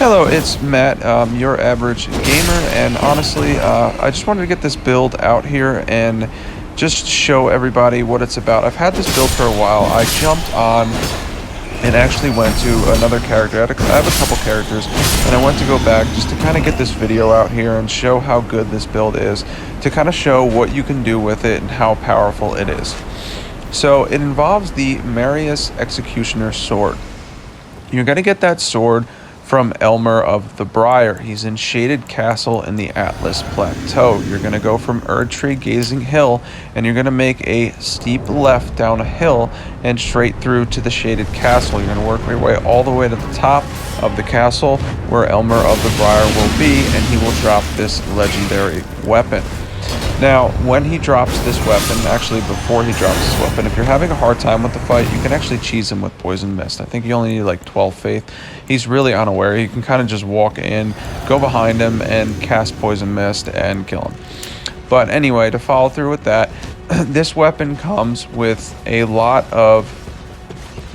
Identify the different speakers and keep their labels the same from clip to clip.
Speaker 1: Hello, it's Matt, your average gamer, and honestly, I just wanted to get this build out here and just show everybody what it's about. I've had this build for a while. I jumped on and actually went to another character. I have a couple characters, and I went to go back just to kind of get this video out here and show how good this build is, to kind of show what you can do with it and how powerful it is. So it involves the Marais Executioner Sword. You're going to get that sword from Elmer of the Briar. He's in Shaded Castle in the Atlas Plateau. You're going to go from Erdtree Gazing Hill, and you're going to make a steep left down a hill and straight through to the Shaded Castle. You're going to work your way all the way to the top of the castle where Elmer of the Briar will be, and he will drop this legendary weapon. Now, when he drops this weapon, actually before he drops this weapon, if you're having a hard time with the fight, you can actually cheese him with Poison Mist. I think you only need like 12 faith. He's really unaware. You can kind of just walk in, go behind him, and cast Poison Mist and kill him. But anyway, to follow through with that, this weapon comes with a lot of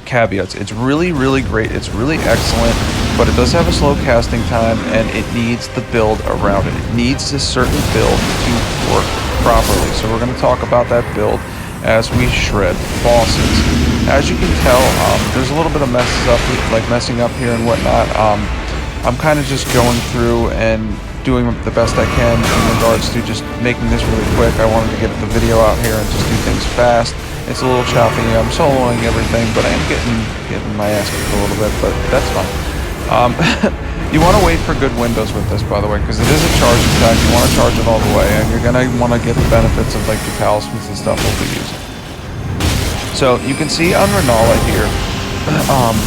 Speaker 1: caveats. It's really, really great. It's really excellent, but it does have a slow casting time, and it needs the build around it. It needs a certain build to work properly. So we're going to talk about that build as we shred bosses. As you can tell, there's a little bit of messing up here and whatnot. I'm kind of just going through and doing the best I can in regards to just making this really quick. I wanted to get the video out here and just do things fast. It's a little choppy. I'm soloing everything, but I am getting my ass kicked a little bit, but that's fine. You want to wait for good windows with this, by the way, because it is a charge attack. You want to charge it all the way, and you're going to want to get the benefits of like the talismans and stuff we'll be using. So you can see on Renala here,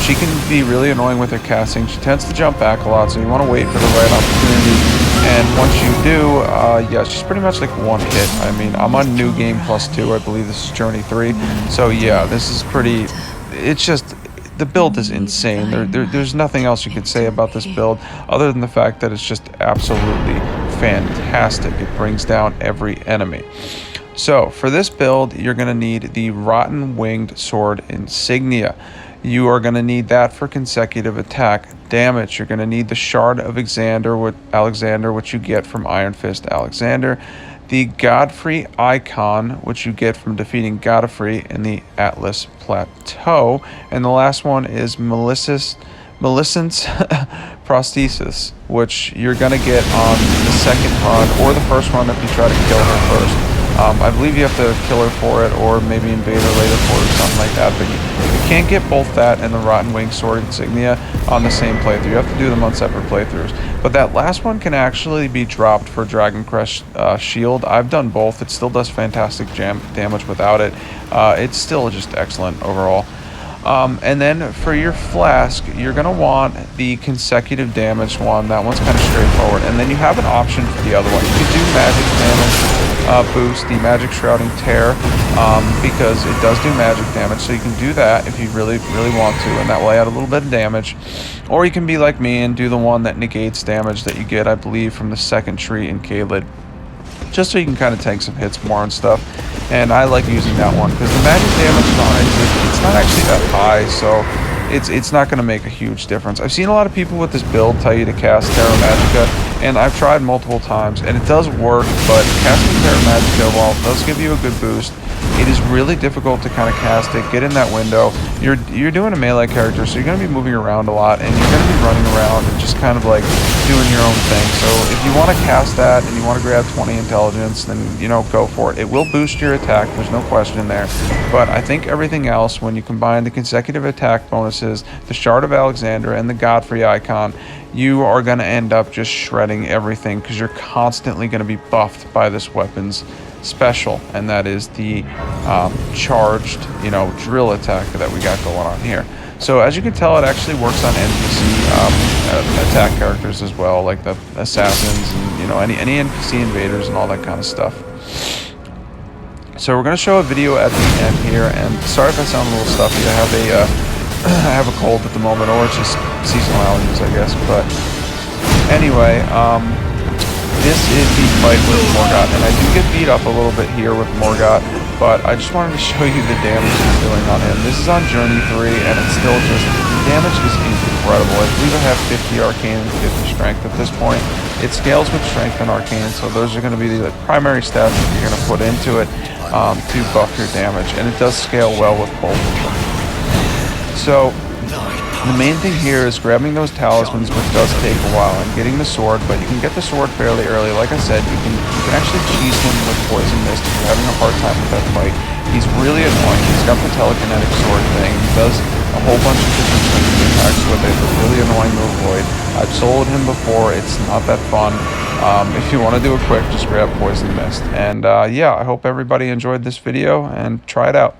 Speaker 1: she can be really annoying with her casting. She tends to jump back a lot, so you want to wait for the right opportunity. And once you do, yeah, she's pretty much like one hit. I mean, I'm on New Game +2. I believe this is Journey 3. So yeah, this is pretty... It's just... The build is insane. There's nothing else you could say about this build other than the fact that it's just absolutely fantastic. It brings down every enemy. So for this build, you're going to need the Rotten Winged Sword Insignia. You are going to need that for consecutive attack damage. You're going to need the Shard of Alexander, which you get from Iron Fist Alexander. The Godfrey Icon, which you get from defeating Godfrey in the Atlas Plateau. And the last one is Millicent's Prosthesis, which you're going to get on the second run or the first run if you try to kill her first. I believe you have to kill her for it, or maybe invade her later for it or something like that, but you can't get both that and the Rotten Winged Sword Insignia on the same playthrough. You have to do them on separate playthroughs. But that last one can actually be dropped for Dragon Crest Shield. I've done both. It still does fantastic damage without it. It's still just excellent overall. And then for your flask, you're going to want the consecutive damage one. That one's kind of straightforward. And then you have an option for the other one. You can do magic damage boost, the Magic Shrouding Tear, because it does do magic damage. So you can do that if you really, really want to, and that will add a little bit of damage. Or you can be like me and do the one that negates damage that you get, I believe, from the second tree in Caelid, just so you can kind of tank some hits more and stuff. And I like using that one because the magic damage on it, it's not actually that high, so it's not going to make a huge difference. I've seen a lot of people with this build tell you to cast Terra Magica, and I've tried multiple times, and it does work, but casting Terra Magica, while it does give you a good boost, it is really difficult to kind of cast it, get in that window. You're doing a melee character, so you're going to be moving around a lot, and you're going to be running around and just kind of like doing your own thing. So if you want to cast that and you want to grab 20 intelligence, then, you know, go for it. It will boost your attack, there's no question there. But I think everything else, when you combine the consecutive attack bonuses, the Shard of Alexander, and the Godfrey Icon, you are going to end up just shredding everything because you're constantly going to be buffed by this weapon's special, and that is the charged, you know, drill attack that we got going on here. So as you can tell, it actually works on NPC attack characters as well, like the assassins and, you know, any NPC invaders and all that kind of stuff. So we're going to show a video at the end here, and sorry if I sound a little stuffy. I have a cold at the moment, or it's just seasonal allergies, I guess. But anyway, this is the fight with Morgott, and I do get beat up a little bit here with Morgott, but I just wanted to show you the damage he's doing on him. This is on Journey 3, and it's still just, the damage is incredible. I believe I have 50 Arcane and 50 Strength at this point. It scales with Strength and Arcane, so those are going to be the primary stats that you're going to put into it to buff your damage, and it does scale well with both of them. So the main thing here is grabbing those talismans, which does take a while, and getting the sword, but you can get the sword fairly early. Like I said, you can actually cheese him with Poison Mist if you're having a hard time with that fight. He's really annoying. He's got the telekinetic sword thing. He does a whole bunch of different attacks with it. They're really annoying to avoid. I've soloed him before. It's not that fun. If you want to do it quick, just grab Poison Mist. And yeah, I hope everybody enjoyed this video and try it out.